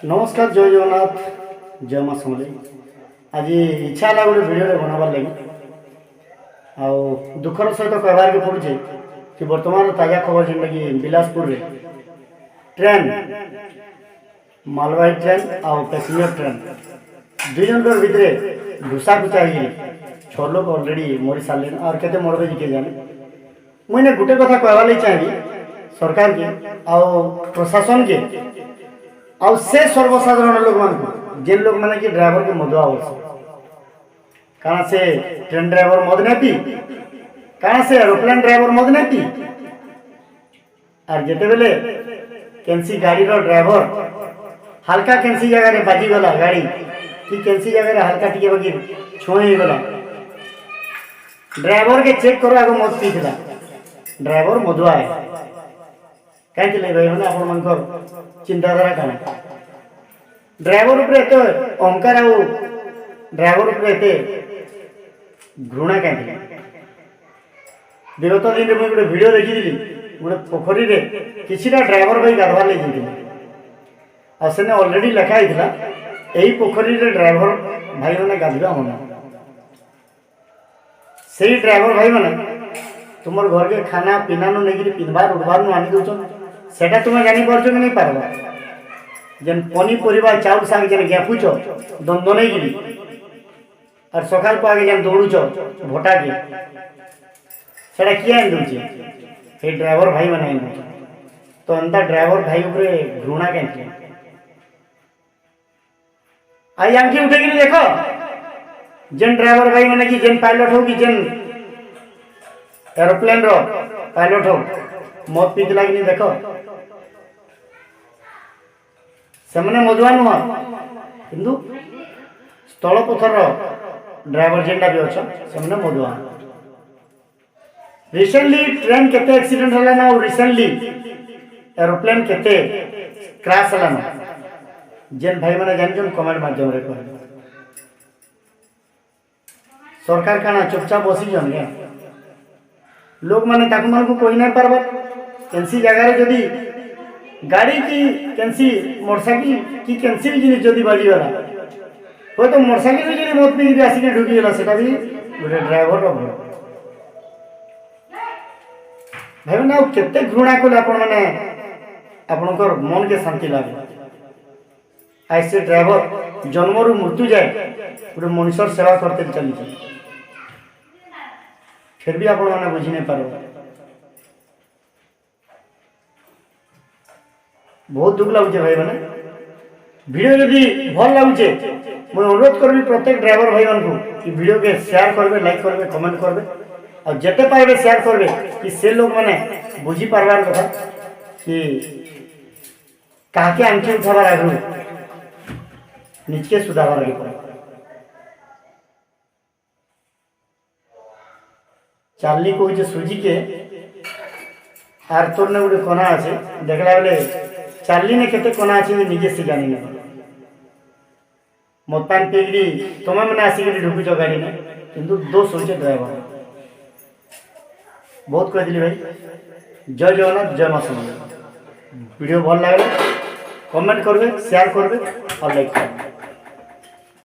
नमस्कार जय जगन्नाथ जय माँ समले आज इच्छा है गोटे भिडियो बनाबार लगी दुखर सहित कहबार के पड़ुचे कि वर्तमान ताजा खबर जेनटा कि बिलासपुर रे ट्रेन मालवाही ट्रेन आउ पैसेंजर ट्रेन दुई जन भितर घुसा घुसा हो 6 लोग अलरेडी मरी सारे और केते मरबे किए जाने मुझे गोटे कथा कहवार लगी चाहिए सरकार के आउ प्रशासन के आउ से सर्वसाधारण लोग मान जेन लोग माने कि ड्राइवर के मदुआ हो कारण से ट्रेन ड्राइवर मद नहीं पी कारण से एरोप्लेन ड्राइवर मद नहीं पी और जिते बेले केंसी गाड़ी रो ड्राइवर हल्का केंसी जगह रे बाजी गला गाड़ी कि केंसी जगह रे हल्का टिके बगी छुई गला ड्राइवर के चेक करो आगो मद पी थिला ड्राइवर मदुआ है कहीं भाई मैंने आप मनकर चिंताधारा कण ड्राइवर उपरे एत अहंकार आउ ड्राइवर उपरे एत घृणा कहीं विगत दिन में गोटे भिडियो देखी गोटे पोखरी रे किसीटा ड्राइवर भाई गाधवार लगे आने अलरेडी लिखाई यही पोखरी रे ड्राइवर भाई मैंने गाधवा मना से ड्राइवर भाई मैंने तुम घर के खाना पीना नु नहीं पिंधबार उठबार आनी दौन सेटा तुम्हें जानी पार्छ कि नहीं पारबा जेन पनीपरिया चाउल साग जेन गेफुच द्वंद्व नहीं गिरी और सकाल को आगे जेन दौड़ुच भोटा के सेटा किए आनी दूचे ये ड्राइवर भाई मैंने आनी दूचे तो अंता ड्राइवर भाई उपरे घृणा कहीं आई आंखी उठे कि देख जेन ड्राइवर भाई मैंने कि जेन पायलट हो कि जेन एरोप्लेन रो पायलट हो मत पीतला कि देख से मधुआ नुह किंतु स्थल पथर ड्राइवर जेनटा भी अच्छा से मधुआ रिसेंटली ट्रेन केते एक्सीडेंट हला ना और रिसेंटली एरोप्लेन केते क्रैश हला ना जेन भाई माने जानछन कमेंट माध्यम रे कह सरकार काना चुपचाप बसी जन लोग माने ताकु मान को कोई नहीं पारबा केंसी जगह रे जदी गाड़ी की केंसी मोटरसाइकिल की केंसी भी जिनिस जदी बाजी वाला हो तो मोटरसाइकिल भी जदी मत पी आसी के ढुकी गेला सेटा भी गोटे ड्राइवर रो भाई ना केते घृणा कोले आपण माने आपनकर मन के शांति लागे ऐसे ड्राइवर जन्मरु मृत्यु जाए गोटे मनुष्यर सेवा करते चली फिर भी आपण माने बुझी नहीं पारो बहुत दुख लगुचे भाई मैंने वीडियो जदि भल लगुचे मुझे अनुरोध करबी प्रत्येक ड्राइवर भाई मान को कि वीडियो के शेयर करबे लाइक करबे कमेंट करबे और जेते पारबे शेयर करबे कि से लोग माने बुझी पारबार कथा कि काके आंखी उठाबार आगु निजके सुधारबार लागे पड़े चाली को सुजी के आर तोर ने गोटे कोना আছে देखला बेले चाली ने केते कोना আছে निजे से जानी ना मोतान पेगरी तमे मने आसी के ढुकुच गाड़ी ने किंतु दोष होचे ड्राइवर बहुत कह दिली भाई जय जगन्नाथ जय मां समले वीडियो भल लागले कमेंट करबे शेयर करबे और लाइक करबे।